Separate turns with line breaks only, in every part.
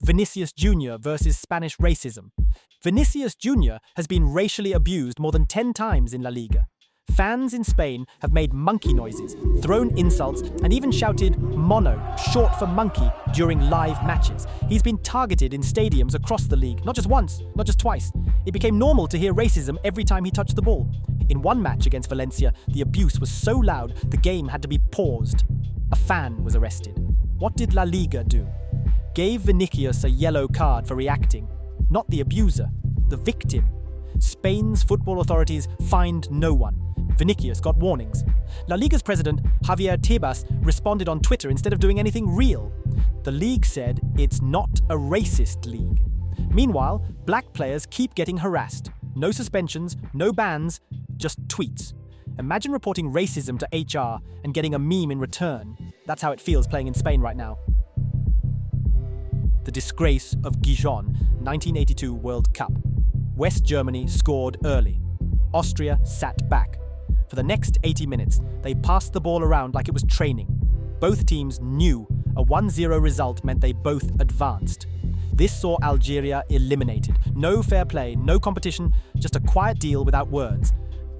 Vinicius Jr. versus Spanish racism. Vinicius Jr. has been racially abused more than 10 times in La Liga. Fans in Spain have made monkey noises, thrown insults, and even shouted mono, short for monkey, during live matches. He's been targeted in stadiums across the league, not just once, not just twice. It became normal to hear racism every time he touched the ball. In one match against Valencia, the abuse was so loud the game had to be paused. A fan was arrested. What did La Liga do? Gave Vinicius a yellow card for reacting. Not the abuser, the victim. Spain's football authorities fined no one. Vinicius got warnings. La Liga's president, Javier Tebas, responded on Twitter instead of doing anything real. The league said it's not a racist league. Meanwhile, black players keep getting harassed. No suspensions, no bans, just tweets. Imagine reporting racism to HR and getting a meme in return. That's how it feels playing in Spain right now. The disgrace of Gijon, 1982 World Cup. West Germany scored early. Austria sat back. For the next 80 minutes, they passed the ball around like it was training. Both teams knew a 1-0 result meant they both advanced. This saw Algeria eliminated. No fair play, no competition, just a quiet deal without words.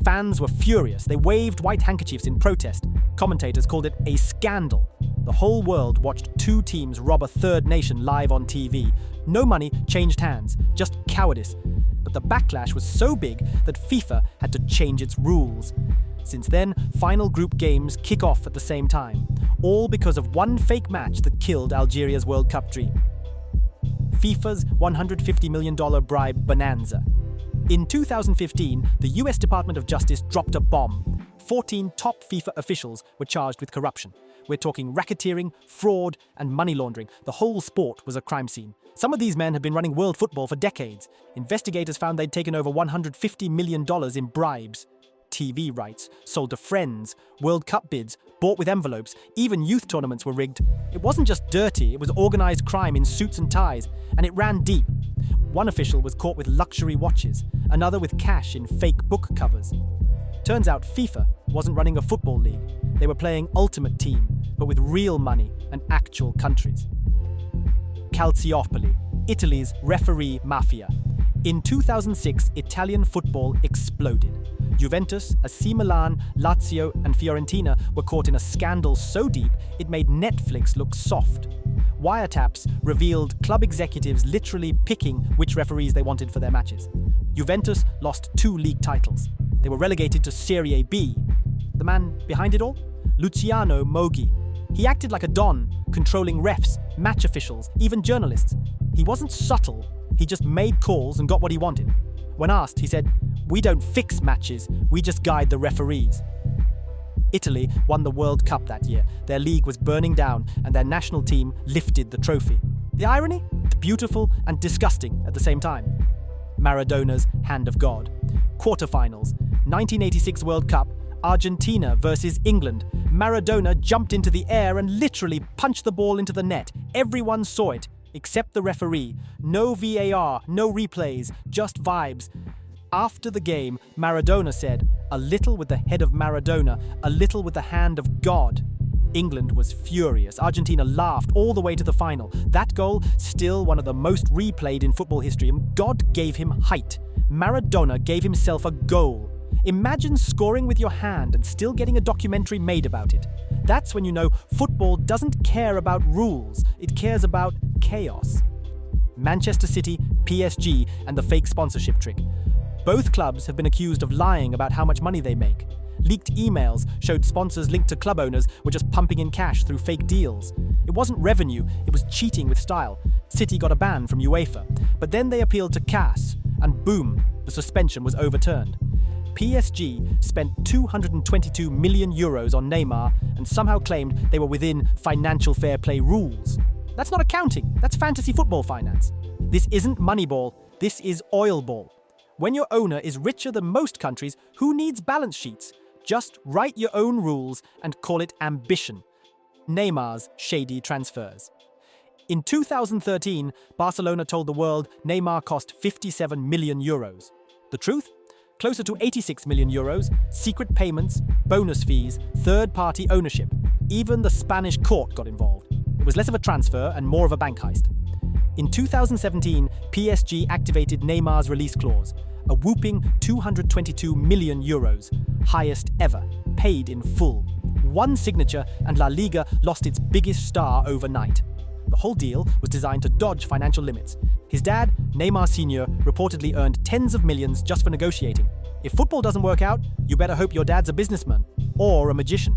Fans were furious. They waved white handkerchiefs in protest. Commentators called it a scandal. The whole world watched two teams rob a third nation live on TV. No money changed hands, just cowardice. But the backlash was so big that FIFA had to change its rules. Since then, final group games kick off at the same time, all because of one fake match that killed Algeria's World Cup dream. FIFA's $150 million bribe bonanza. In 2015, the US Department of Justice dropped a bomb. 14 top FIFA officials were charged with corruption. We're talking racketeering, fraud, and money laundering. The whole sport was a crime scene. Some of these men have been running world football for decades. Investigators found they'd taken over $150 million in bribes. TV rights, sold to friends, World Cup bids, bought with envelopes, even youth tournaments were rigged. It wasn't just dirty, it was organized crime in suits and ties, and it ran deep. One official was caught with luxury watches, another with cash in fake book covers. Turns out FIFA wasn't running a football league. They were playing Ultimate Team, but with real money and actual countries. Calciopoli, Italy's referee mafia. In 2006, Italian football exploded. Juventus, AC Milan, Lazio, and Fiorentina were caught in a scandal so deep it made Netflix look soft. Wiretaps revealed club executives literally picking which referees they wanted for their matches. Juventus lost 2 league titles. They were relegated to Serie B. The man behind it all? Luciano Moggi. He acted like a don, controlling refs, match officials, even journalists. He wasn't subtle, he just made calls and got what he wanted. When asked, he said, "We don't fix matches, we just guide the referees." Italy won the World Cup that year. Their league was burning down and their national team lifted the trophy. The irony? Beautiful and disgusting at the same time. Maradona's hand of God. Quarterfinals, 1986 World Cup, Argentina versus England. Maradona jumped into the air and literally punched the ball into the net. Everyone saw it, except the referee. No VAR, no replays, just vibes. After the game, Maradona said, "A little with the head of Maradona, a little with the hand of God." England was furious. Argentina laughed all the way to the final. That goal, still one of the most replayed in football history. And God gave him height. Maradona gave himself a goal. Imagine scoring with your hand and still getting a documentary made about it. That's when you know football doesn't care about rules, it cares about chaos. Manchester City, PSG, and the fake sponsorship trick. Both clubs have been accused of lying about how much money they make. Leaked emails showed sponsors linked to club owners were just pumping in cash through fake deals. It wasn't revenue, it was cheating with style. City got a ban from UEFA, but then they appealed to CAS, and boom, the suspension was overturned. PSG spent €222 million on Neymar and somehow claimed they were within financial fair play rules. That's not accounting, that's fantasy football finance. This isn't Moneyball, this is Oilball. When your owner is richer than most countries, who needs balance sheets? Just write your own rules and call it ambition. Neymar's shady transfers. In 2013, Barcelona told the world Neymar cost €57 million. The truth? Closer to €86 million, secret payments, bonus fees, third-party ownership. Even the Spanish court got involved. It was less of a transfer and more of a bank heist. In 2017, PSG activated Neymar's release clause, a whopping 222 million euros, highest ever, paid in full. One signature and La Liga lost its biggest star overnight. The whole deal was designed to dodge financial limits. His dad, Neymar Sr., reportedly earned tens of millions just for negotiating. If football doesn't work out, you better hope your dad's a businessman or a magician.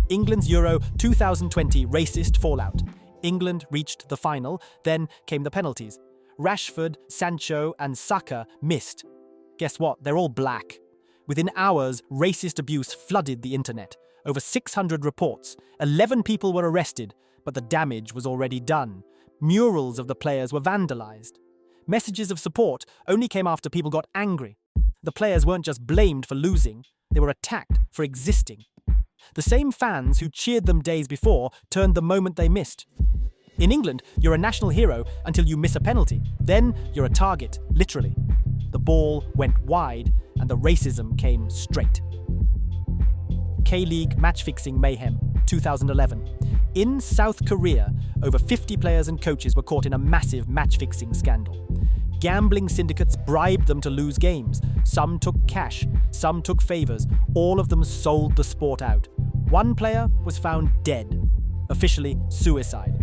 England's Euro 2020 racist fallout. England reached the final, then came the penalties. Rashford, Sancho, and Saka missed. Guess what? They're all black. Within hours, racist abuse flooded the internet. Over 600 reports. 11 people were arrested, but the damage was already done. Murals of the players were vandalized. Messages of support only came after people got angry. The players weren't just blamed for losing, they were attacked for existing. The same fans who cheered them days before turned the moment they missed. In England, you're a national hero until you miss a penalty. Then you're a target, literally. The ball went wide and the racism came straight. K-League match-fixing mayhem, 2011. In South Korea, over 50 players and coaches were caught in a massive match-fixing scandal. Gambling syndicates bribed them to lose games. Some took cash, some took favors. All of them sold the sport out. One player was found dead. Officially, suicide.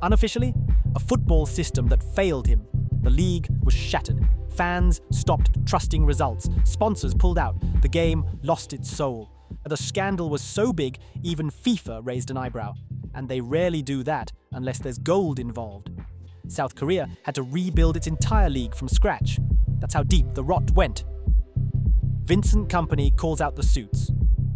Unofficially, a football system that failed him. The league was shattered. Fans stopped trusting results. Sponsors pulled out. The game lost its soul. The scandal was so big, even FIFA raised an eyebrow. And they rarely do that unless there's gold involved. South Korea had to rebuild its entire league from scratch. That's how deep the rot went. Vincent Kompany calls out the suits.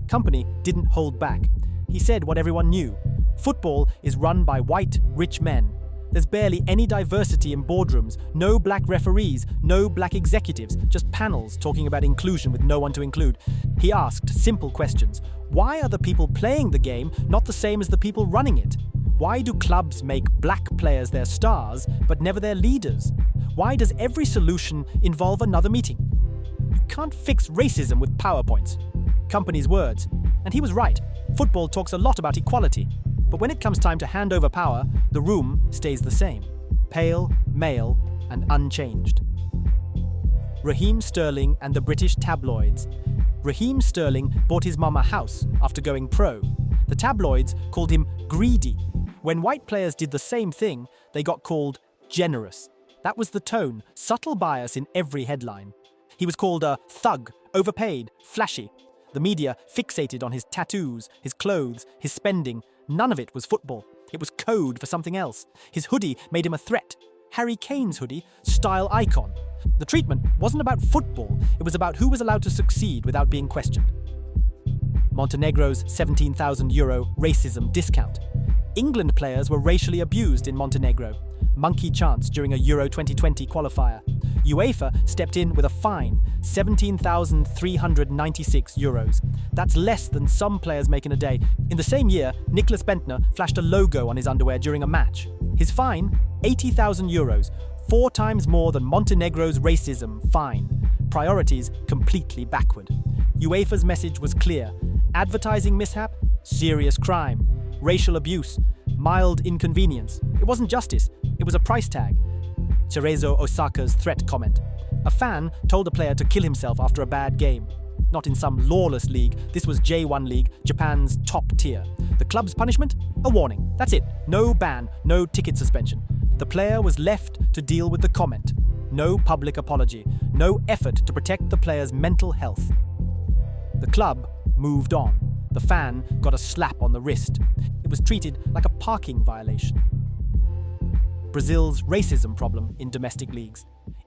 Kompany didn't hold back. He said what everyone knew. Football is run by white, rich men. There's barely any diversity in boardrooms, no black referees, no black executives, just panels talking about inclusion with no one to include. He asked simple questions. Why are the people playing the game not the same as the people running it? Why do clubs make black players their stars, but never their leaders? Why does every solution involve another meeting? You can't fix racism with PowerPoints. Kompany's words. And he was right. Football talks a lot about equality. But when it comes time to hand over power, the room stays the same. Pale, male, and unchanged. Raheem Sterling and the British tabloids. Raheem Sterling bought his mum a house after going pro. The tabloids called him greedy. When white players did the same thing, they got called generous. That was the tone, subtle bias in every headline. He was called a thug, overpaid, flashy. The media fixated on his tattoos, his clothes, his spending. None of it was football. It was code for something else. His hoodie made him a threat. Harry Kane's hoodie, style icon. The treatment wasn't about football. It was about who was allowed to succeed without being questioned. Montenegro's €17,000 racism discount. England players were racially abused in Montenegro. Monkey chants during a Euro 2020 qualifier. UEFA stepped in with a fine, €17,396. That's less than some players make in a day. In the same year, Nicholas Bentner flashed a logo on his underwear during a match. His fine, €80,000, 4 times more than Montenegro's racism fine. Priorities completely backward. UEFA's message was clear. Advertising mishap, serious crime. Racial abuse, mild inconvenience. It wasn't justice, it was a price tag. Cerezo Osaka's threat comment. A fan told a player to kill himself after a bad game. Not in some lawless league, this was J1 League, Japan's top tier. The club's punishment? A warning. That's it. No ban, no ticket suspension. The player was left to deal with the comment. No public apology, no effort to protect the player's mental health. The club moved on. The fan got a slap on the wrist. It was treated like a parking violation. Brazil's racism problem in domestic leagues.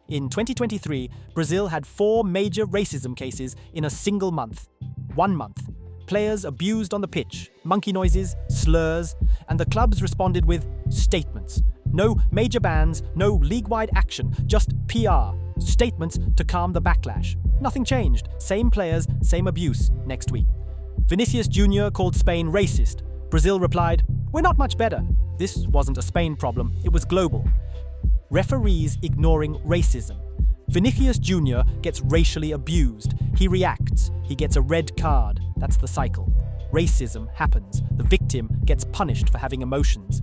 In 2023, Brazil had 4 major racism cases in a single month. 1 month. Players abused on the pitch, monkey noises, slurs, and the clubs responded with statements. No major bans, no league-wide action, just PR. Statements to calm the backlash. Nothing changed. Same players, same abuse next week. Vinicius Jr. called Spain racist. Brazil replied, "We're not much better." This wasn't a Spain problem, it was global. Referees ignoring racism. Vinicius Jr. gets racially abused. He reacts. He gets a red card. That's the cycle. Racism happens. The victim gets punished for having emotions.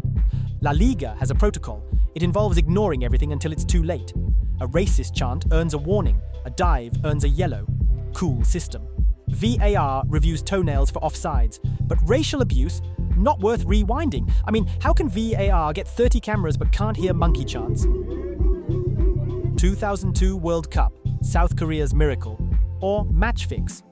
La Liga has a protocol. It involves ignoring everything until it's too late. A racist chant earns a warning. A dive earns a yellow. Cool system. VAR reviews toenails for offsides. But racial abuse, not worth rewinding. I mean, how can VAR get 30 cameras but can't hear monkey chants? 2002 World Cup, South Korea's miracle. Or match fix.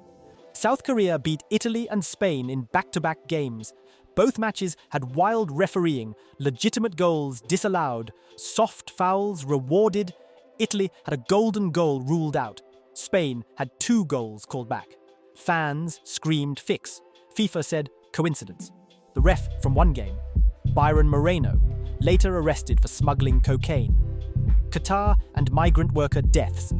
South Korea beat Italy and Spain in back-to-back games. Both matches had wild refereeing, legitimate goals disallowed, soft fouls rewarded. Italy had a golden goal ruled out. Spain had 2 goals called back. Fans screamed fix. FIFA said coincidence. The ref from one game, Byron Moreno, later arrested for smuggling cocaine. Qatar and migrant worker deaths.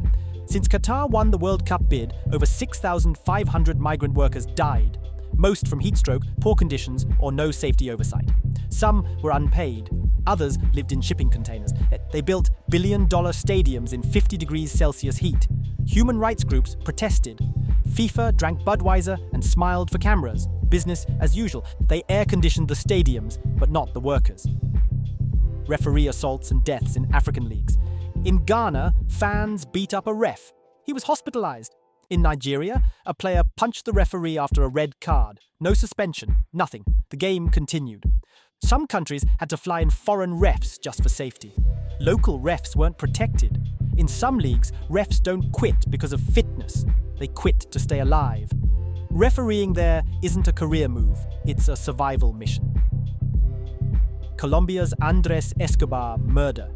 Since Qatar won the World Cup bid, over 6,500 migrant workers died, most from heatstroke, poor conditions, or no safety oversight. Some were unpaid. Others lived in shipping containers. They built billion-dollar stadiums in 50 degrees Celsius heat. Human rights groups protested. FIFA drank Budweiser and smiled for cameras. Business as usual. They air-conditioned the stadiums, but not the workers. Referee assaults and deaths in African leagues. In Ghana, fans beat up a ref. He was hospitalized. In Nigeria, a player punched the referee after a red card. No suspension, nothing. The game continued. Some countries had to fly in foreign refs just for safety. Local refs weren't protected. In some leagues, refs don't quit because of fitness. They quit to stay alive. Refereeing there isn't a career move, it's a survival mission. Colombia's Andrés Escobar murder.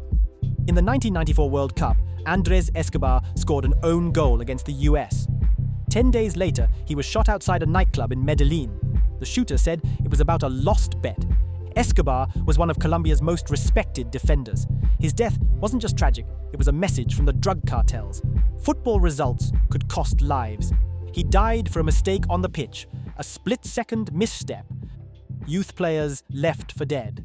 In the 1994 World Cup, Andrés Escobar scored an own goal against the US. 10 days later, he was shot outside a nightclub in Medellin. The shooter said it was about a lost bet. Escobar was one of Colombia's most respected defenders. His death wasn't just tragic, it was a message from the drug cartels. Football results could cost lives. He died for a mistake on the pitch, a split-second misstep. Youth players left for dead.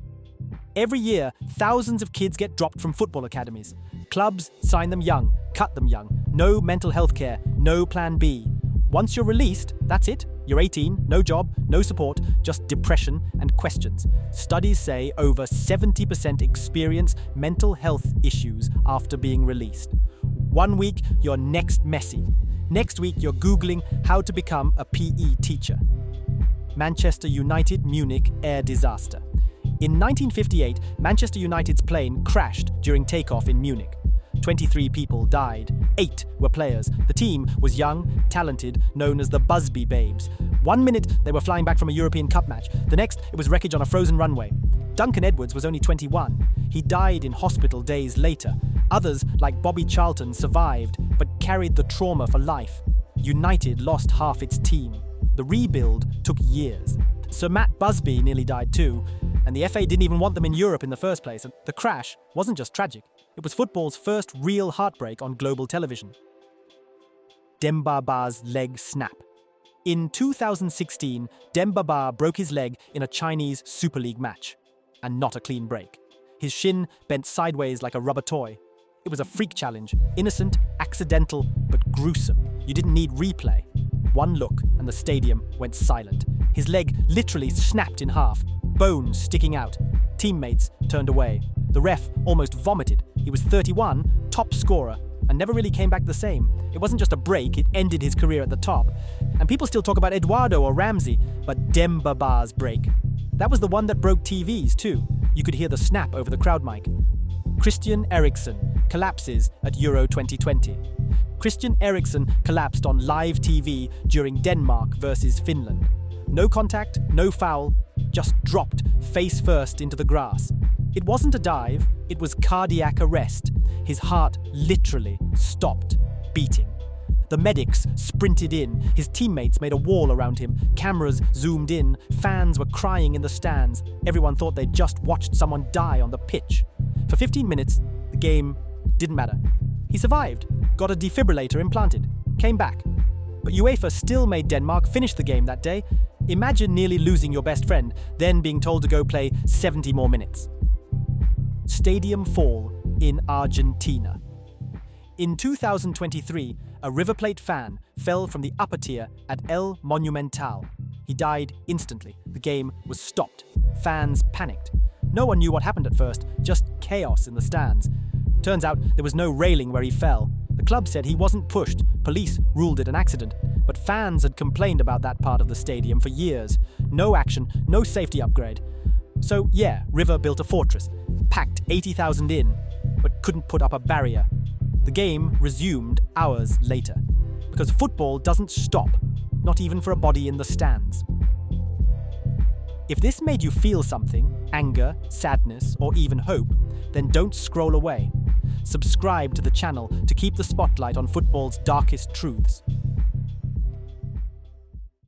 Every year, thousands of kids get dropped from football academies. Clubs sign them young, cut them young. No mental health care, no plan B. Once you're released, that's it. You're 18, no job, no support, just depression and questions. Studies say over 70% experience mental health issues after being released. 1 week, you're next Messi. Next week, you're Googling how to become a PE teacher. Manchester United Munich air disaster. In 1958, Manchester United's plane crashed during takeoff in Munich. 23 people died. 8 were players. The team was young, talented, known as the Busby Babes. 1 minute, they were flying back from a European Cup match. The next, it was wreckage on a frozen runway. Duncan Edwards was only 21. He died in hospital days later. Others, like Bobby Charlton, survived, but carried the trauma for life. United lost half its team. The rebuild took years. Sir Matt Busby nearly died too, and the FA didn't even want them in Europe in the first place. The crash wasn't just tragic, it was football's first real heartbreak on global television. Demba Ba's leg snap. In 2016, Demba Ba broke his leg in a Chinese Super League match. And not a clean break. His shin bent sideways like a rubber toy. It was a freak challenge, innocent, accidental, but gruesome. You didn't need replay. One look and the stadium went silent. His leg literally snapped in half, bones sticking out. Teammates turned away. The ref almost vomited. He was 31, top scorer, and never really came back the same. It wasn't just a break, it ended his career at the top. And people still talk about Eduardo or Ramsey, but Demba Ba's break. That was the one that broke TVs too. You could hear the snap over the crowd mic. Christian Eriksen collapses at Euro 2020. Christian Eriksen collapsed on live TV during Denmark versus Finland. No contact, no foul, just dropped face first into the grass. It wasn't a dive, it was cardiac arrest. His heart literally stopped beating. The medics sprinted in, his teammates made a wall around him, cameras zoomed in, fans were crying in the stands. Everyone thought they'd just watched someone die on the pitch. For 15 minutes, the game didn't matter. He survived, got a defibrillator implanted, came back. But UEFA still made Denmark finish the game that day. Imagine nearly losing your best friend, then being told to go play 70 more minutes. Stadium fall in Argentina. In 2023, a River Plate fan fell from the upper tier at El Monumental. He died instantly. The game was stopped. Fans panicked. No one knew what happened at first, just chaos in the stands. Turns out there was no railing where he fell. The club said he wasn't pushed, police ruled it an accident, but fans had complained about that part of the stadium for years. No action, no safety upgrade. So yeah, River built a fortress, packed 80,000 in, but couldn't put up a barrier. The game resumed hours later, because football doesn't stop, not even for a body in the stands. If this made you feel something, anger, sadness, or even hope, then don't scroll away. Subscribe to the channel to keep the spotlight on football's darkest truths.